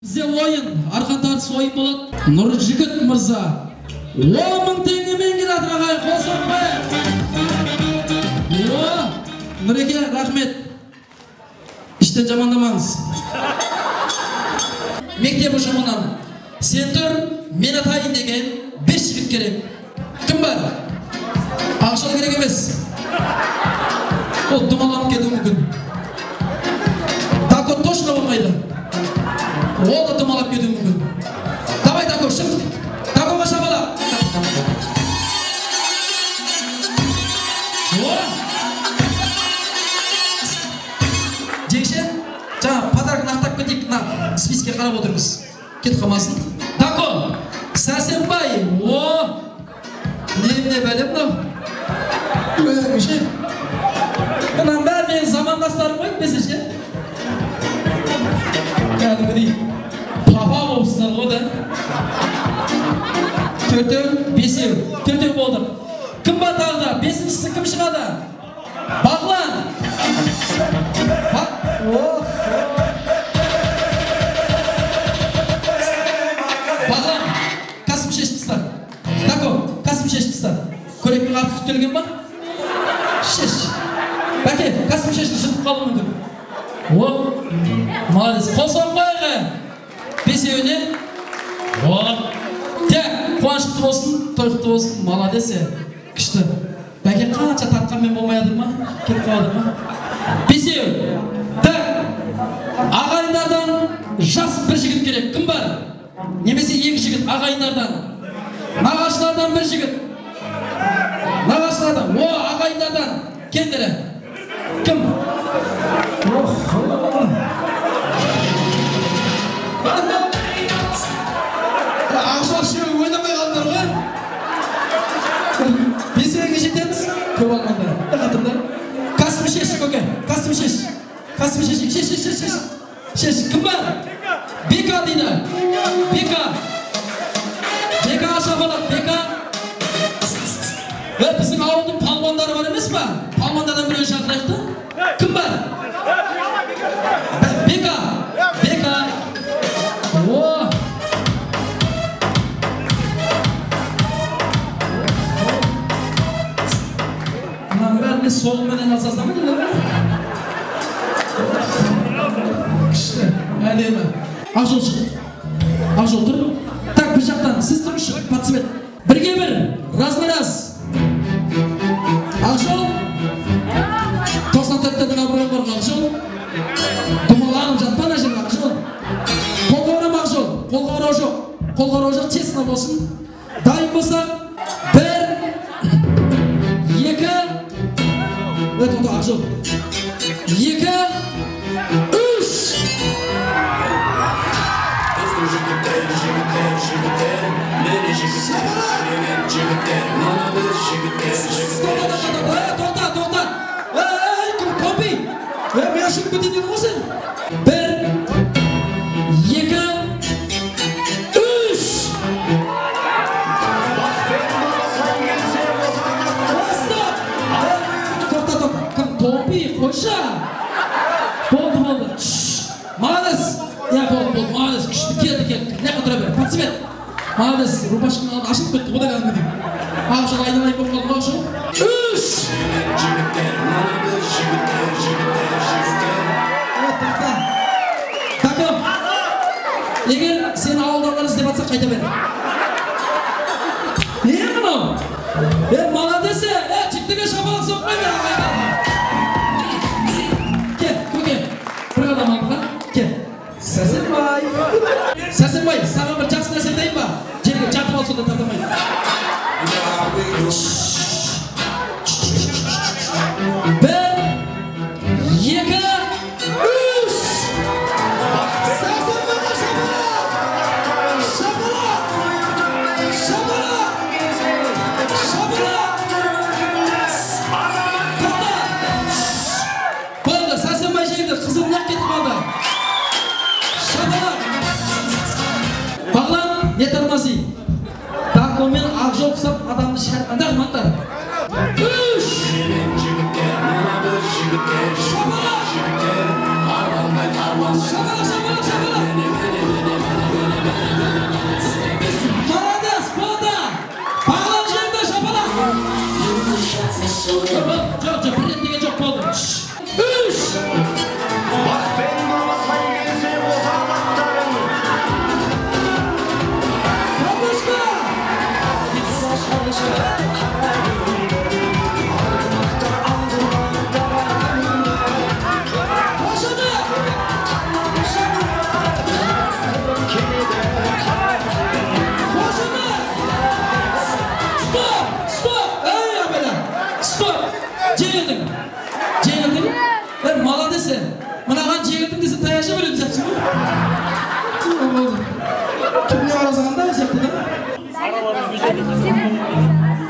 Bizde oyun, arқан тартыс ойын болады. Нұржігіт мырза 10.000 теңгемен келеді ағай, қосып қой. Нұреке, рахмет. Іштен жамандамаңыз. Мектеп ұжымынан сен тұр, мен атайын деген 5 жігіт керек. Кім бар? Ақшал керек емес. Ол думаланып кетуі мүмкін. Тако точно болмайды. Ол да думалап кетуі мүмкін. Давай, Тако, шық. Такоға шабала. Жеңше, жаңа подаркын ақтап кетейік. Списке қарап отырыңыз. Кет қалмасын. Тако, Сәрсенбай. Не бәлем мынау? Өңше. Мұнан бәрі менің замандастарым ғой, бесеше. Кәдімгідей папа болыпсыздар ғой да. Төртеу, бесеу. Төртеу болды. Кім бар тағында? Бесіншісі кім шығады? Бағлан. Бағлан, кәсіп шешіпсіздер. Тако, кәсіп шешіпсіздер. Көрекпен қатып күттелген ба? Шеш. Бәке, кәсіп шешін жынып қалу мүмкін. Молодец. Қосып қойғы. Бесеуіне. Тек, қуаншықты болсын, тойқықты болсын. Молодец. Күшті. Бәке, қанша тартқанмен болмайадыр ма? Кеп қаладыр ма? Бесеу. Тек, ағайындардан жас бір жігіт керек. Кім бар? Немесе екі жігіт ағайындардан. Нағашылардан бір жігіт. Нағашылардан. Ағайындардан. Кендері. Кім? Ақшал шеу ойнамай қалдыр ғой. Бесеуге жетеміз. Көп алғандар. Қатымдар. Кәсіп шеш, көке. Кәсіп шеш. Кәсіп шеш. Шеш. Кім бар? Бека дейді. Бека. Бека аша болады. Бека. Біздің ауылдың палуандары бар емес па? Палуандардан біреу шақырайықты. Кім бар? Бека. Бека. Мұнан бәріне солменен алсасам еді? Күшті. Әлемі. Ақжол шық. Ақжол тұр. Так, бір жақтан. Сіз тұрыңызшы. Патсымет. Бірге бір. Раз на раз. Ақжол. 94-тің абырой бар Ақжол. Думалағым жатпана жер Ақжол. Қолға орам Ақжол. Қолға орау жоқ. Қолға орау жоқ. Честно болсын. Дайын болса. Бір. Екі. Өт ота Ақжол. Екі. Үш. Тоқта. Кім топи? Мен ашып кетейін осың. Бір. Екі. Үш. Тоқта. Кім топи? Қойша. Болды. Молодец. Болды. Молодец. Күшті. Келді. Не қыдыра бер. Патсымет. Молодец. Рубашқын алды. Ашып кетті. Ода кәдімгі дейм. Ақжол айналайын болып қалды Ақжол. Үш. Тако. Егер сен ауылдағылар іздеп атса қайта бер. Не мынау? Молодец. Жіктіге шабалық соқпайды ағайдар. Кел, көке. Бір қадам алдыға. Кел. Сәрсенбай, саған бір жақсы нәрсе айтайын ба? Жерге жатып ал, сонда тартамайды. Бір, екі, үш. Сәрсенбайға шабалақ. Болды, Сәрсенбай жеңді, қызыл нақ кетіп қалды. Шабалақ. Бағлан, не тормози. Такомен Ақжол құсап адамды шәрмандar мантар. Үш. Шабалақ.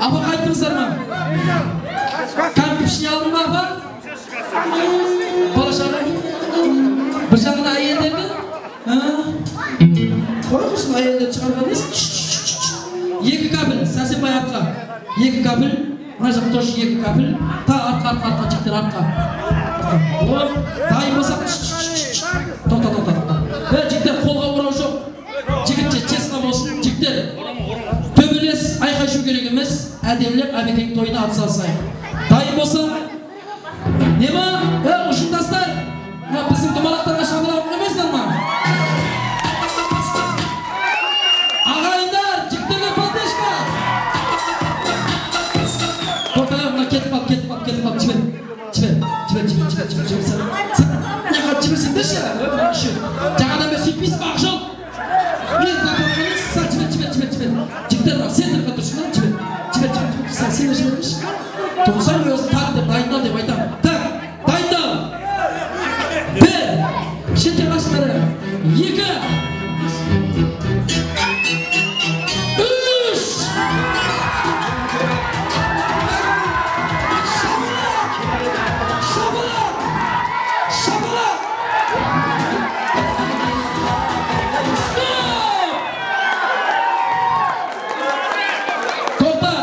Apa qaytdingizlar mı? Kampişni aldın mı apa? Bolaşağı. Bir жағына әйелдерді? Қорай құрсын әйелдерді шығарған дейсің? Екі кабель, сәсен бай артқа. Екі кабель, мына жақ тоже екі кабель. Та артқа, жігіттер артқа. Дайын болсақ. Тоқта. Жігіттер қолға орау жоқ. Жігітше честно болсын. Жігіттер төбелес айқай шу керек емес. Әдемілеп әбекең тойына атсалсайық. Дайын болсын. Не ма? Ұшындастар. Bizim dumalaklarına şamına okumayızlar mı? Ağayınlar, çıktığına pateşka! Korkayım lan, ketip al, çimen. Sen ne kadar çimensin deş ya? Cağadan bir sürpriz bakşol. Bir bakmanız, sen çimen. Çıktığına bak, sen de katırsın lan, çimen. Sen de çimenmiş. Toğusan mı yoksa takdir, dayından de baytam. Tak, dayından! Bir, şimdi başları, iki, üç, şabalak, Korkta,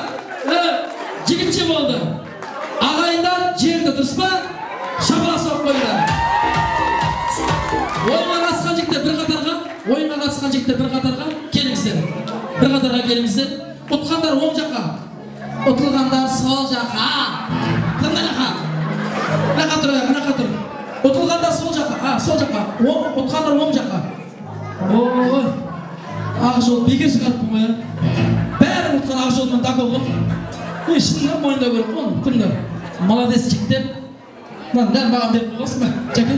jigitçi oldu. Ağayından ciğerde dursa, şabalak soğuk koyular. Oyuna қатысқан жігіттер бір қатарға келіңіздер. Bir қатарға келіңіздер. Ұтқандар оң жаққа. Ұтылғандар сол жаққа. Қандай жаққа? Мына қатыр. Ұтылғандар сол жаққа. Сол жаққа. Ұтқандар оң жаққа. Ой. Ақжол бекер шығарыппын ғой. Бәрін ұтқан Ақжолмен дақыл ғой. Шынында мойындау керек қой. Күнді. Молодец жігіттер. Дәл маған беріп қойғансың ба? Жәке.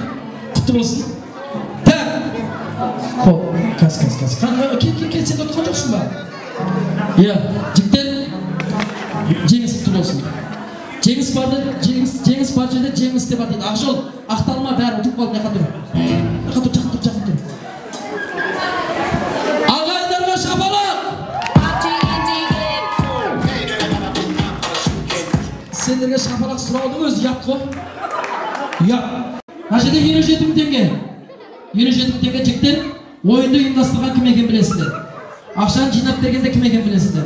Құтты болсын. Kas. Kел, сен отқан жоқсың ба? Иә, жігіттер, жеңіс құтты болсын. Жеңіс бар жерде жеңіс те бар дейді. Ақжол, ақталма бәрі ұтып қалды, жақын тұр. Ағайындарға шапалақ! Сендерге шапалақ сұраудың өзі ұят қой. Ұят. Мына жерде 27 мың теңге. 27 мың теңге жігіттер. Ойынды ұйымдастырған кім екен білесіздер. Ақшаны жинап бергенде кім екен білесіздер.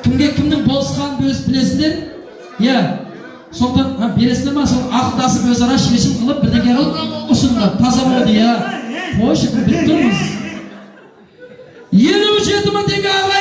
Кімге кімнің болысқанын бөлісіп білесіздер. Иә. Сондықтан бересіздер ма? Сол ақылдасып өзара шешім қылып бірдеңе қылып ұсынды. Таза болды, иә. Қойшы, біліп тұрмыз. 27 мың теңге ағай.